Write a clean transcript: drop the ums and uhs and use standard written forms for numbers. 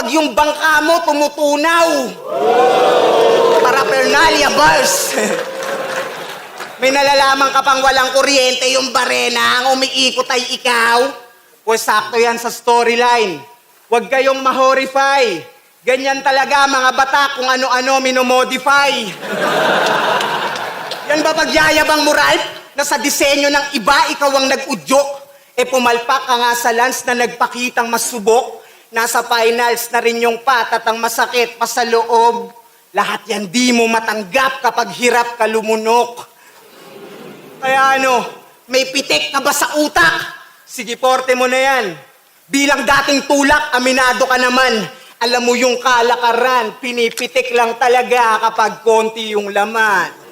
kapag yung bangka mo tumutunaw. Paraphernalia bars. May nalalaman ka pang walang kuryente, yung barena, ang umiikot ay ikaw? Pues sakto yan sa storyline. Huwag kayong ma-horrify. Ganyan talaga mga bata kung ano-ano minomodify. Yan ba pagyayabang mo, Ralph? Na sa disenyo ng iba, ikaw ang nag-udyok? Pumalpak ka nga sa lance na nagpakitang masubok. Nasa finals na rin yung patat ang masakit pa sa loob. Lahat yan di mo matanggap kapag hirap ka lumunok. Kaya may pitik ka ba sa utak? Sige, porte mo na yan. Bilang dating tulak, aminado ka naman. Alam mo yung kalakaran, pinipitik lang talaga kapag konti yung laman.